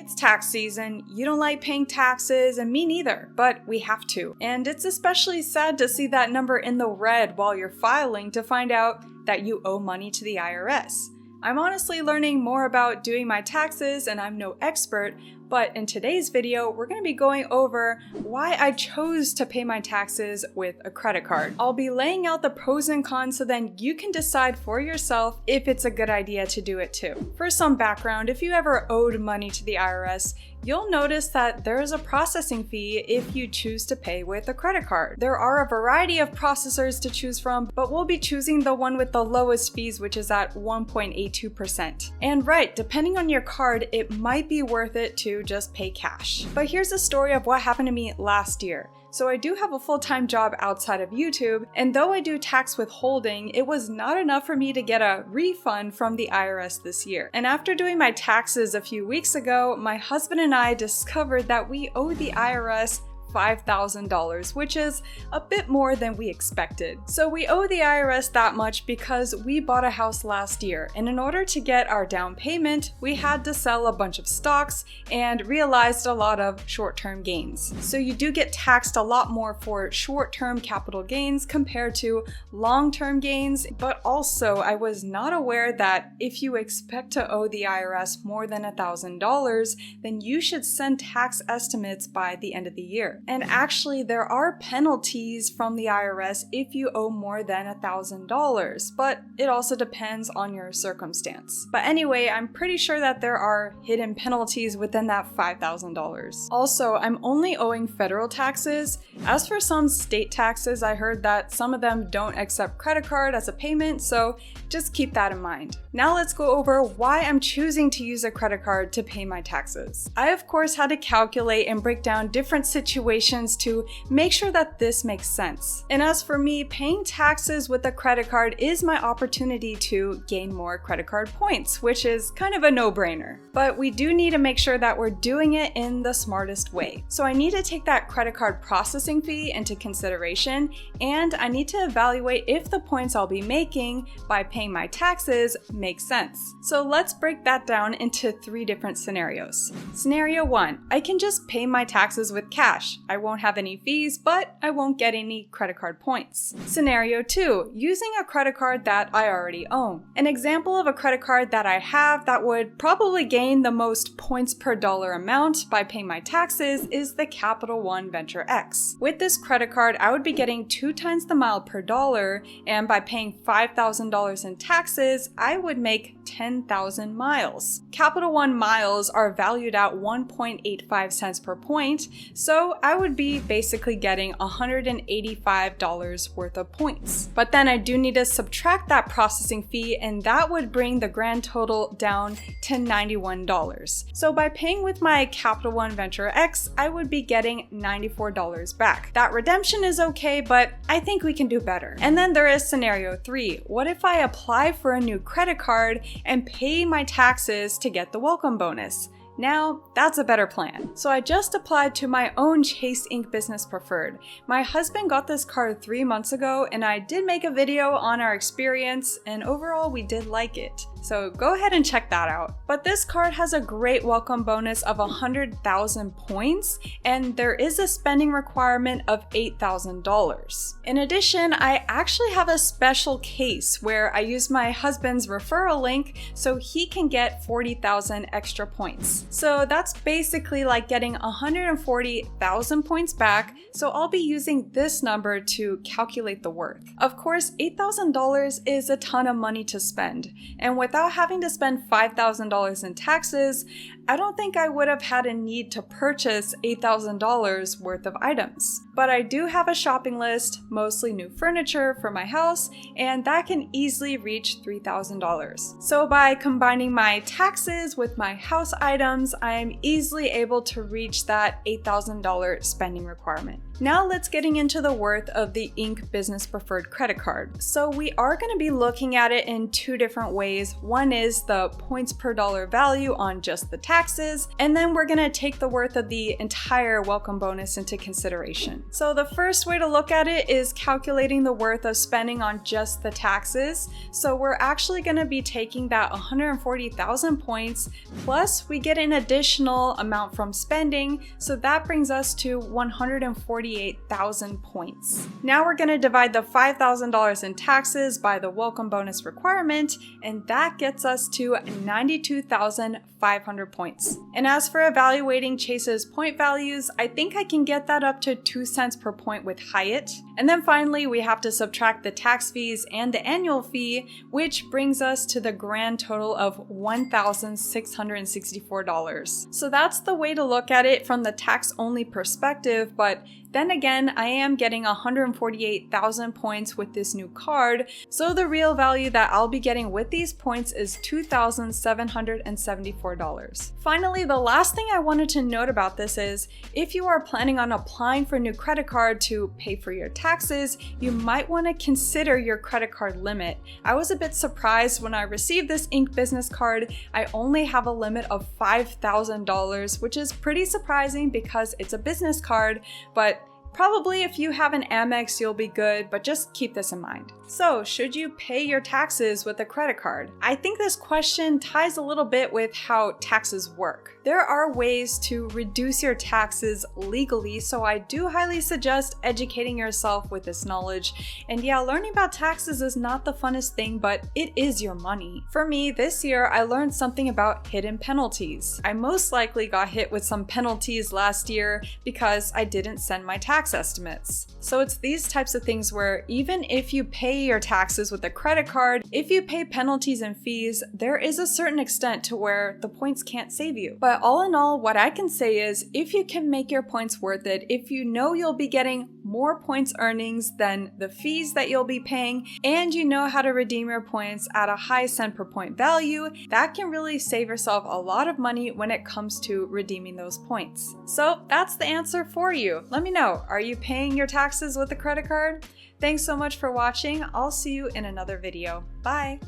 It's tax season, you don't like paying taxes, and me neither, but we have to. And it's especially sad to see that number in the red while you're filing to find out that you owe money to the IRS. I'm honestly learning more about doing my taxes, and I'm no expert, but in today's video, we're going to be going over why I chose to pay my taxes with a credit card. I'll be laying out the pros and cons so then you can decide for yourself if it's a good idea to do it too. For some background, if you ever owed money to the IRS, you'll notice that there is a processing fee if you choose to pay with a credit card. There are a variety of processors to choose from, but we'll be choosing the one with the lowest fees, which is at 1.82%. And right, depending on your card, it might be worth it to just pay cash. But here's a story of what happened to me last year. So I do have a full-time job outside of YouTube, and though I do tax withholding, it was not enough for me to get a refund from the IRS this year. And after doing my taxes a few weeks ago, my husband and I discovered that we owe the IRS $5,000, which is a bit more than we expected. So we owe the IRS that much because we bought a house last year, and in order to get our down payment, we had to sell a bunch of stocks and realized a lot of short-term gains. So you do get taxed a lot more for short-term capital gains compared to long-term gains, but also I was not aware that if you expect to owe the IRS more than $1,000, then you should send tax estimates by the end of the year. And actually, there are penalties from the IRS if you owe more than $1,000, but it also depends on your circumstance. But anyway, I'm pretty sure that there are hidden penalties within that $5,000. Also, I'm only owing federal taxes. As for some state taxes, I heard that some of them don't accept credit card as a payment, so just keep that in mind. Now let's go over why I'm choosing to use a credit card to pay my taxes. I of course had to calculate and break down different situations to make sure that this makes sense. And as for me, paying taxes with a credit card is my opportunity to gain more credit card points, which is kind of a no-brainer. But we do need to make sure that we're doing it in the smartest way. So I need to take that credit card processing fee into consideration, and I need to evaluate if the points I'll be making by paying my taxes make sense. So let's break that down into 3 different scenarios. Scenario 1, I can just pay my taxes with cash. I won't have any fees, but I won't get any credit card points. Scenario 2, using a credit card that I already own. An example of a credit card that I have that would probably gain the most points per dollar amount by paying my taxes is the Capital One Venture X. With this credit card, I would be getting 2 times the mile per dollar, and by paying $5,000 in taxes, I would make 10,000 miles. Capital One miles are valued at 1.85 cents per point, so I would be basically getting $185 worth of points. But then I do need to subtract that processing fee, and that would bring the grand total down to $91. So by paying with my Capital One Venture X, I would be getting $94 back. That redemption is okay, but I think we can do better. And then there is scenario 3. What if I apply for a new credit card and pay my taxes to get the welcome bonus? Now, that's a better plan. So I just applied to my own Chase Ink Business Preferred. My husband got this card 3 months ago, and I did make a video on our experience, and overall we did like it. So go ahead and check that out. But this card has a great welcome bonus of 100,000 points, and there is a spending requirement of $8,000. In addition, I actually have a special case where I use my husband's referral link so he can get 40,000 extra points. So that's basically like getting 140,000 points back, so I'll be using this number to calculate the worth. Of course, $8,000 is a ton of money to spend, and without having to spend $5,000 in taxes, I don't think I would have had a need to purchase $8,000 worth of items. But I do have a shopping list, mostly new furniture for my house, and that can easily reach $3,000. So by combining my taxes with my house items, I am easily able to reach that $8,000 spending requirement. Now let's getting into the worth of the Ink Business Preferred credit card. So we are going to be looking at it in 2 different ways. One is the points per dollar value on just the tax taxes, and then we're gonna take the worth of the entire welcome bonus into consideration. So the first way to look at it is calculating the worth of spending on just the taxes. So we're actually gonna be taking that 140,000 points, plus we get an additional amount from spending, so that brings us to 148,000 points. Now we're gonna divide the $5,000 in taxes by the welcome bonus requirement, and that gets us to 92,500 points. And as for evaluating Chase's point values, I think I can get that up to 2 cents per point with Hyatt. And then finally, we have to subtract the tax fees and the annual fee, which brings us to the grand total of $1,664. So that's the way to look at it from the tax-only perspective, but then again, I am getting 148,000 points with this new card, so the real value that I'll be getting with these points is $2,774. Finally, the last thing I wanted to note about this is, if you are planning on applying for a new credit card to pay for your taxes, you might want to consider your credit card limit. I was a bit surprised when I received this Inc. business card. I only have a limit of $5,000, which is pretty surprising because it's a business card, but probably if you have an Amex, you'll be good, but just keep this in mind. So, should you pay your taxes with a credit card? I think this question ties a little bit with how taxes work. There are ways to reduce your taxes legally, so I do highly suggest educating yourself with this knowledge. And yeah, learning about taxes is not the funnest thing, but it is your money. For me, this year, I learned something about hidden penalties. I most likely got hit with some penalties last year because I didn't send my tax estimates. So it's these types of things where even if you pay your taxes with a credit card, if you pay penalties and fees, there is a certain extent to where the points can't save you. But all in all, what I can say is, if you can make your points worth it, if you know you'll be getting more points earnings than the fees that you'll be paying, and you know how to redeem your points at a high cent per point value, that can really save yourself a lot of money when it comes to redeeming those points. So that's the answer for you. Let me know, are you paying your taxes with a credit card? Thanks so much for watching. I'll see you in another video. Bye!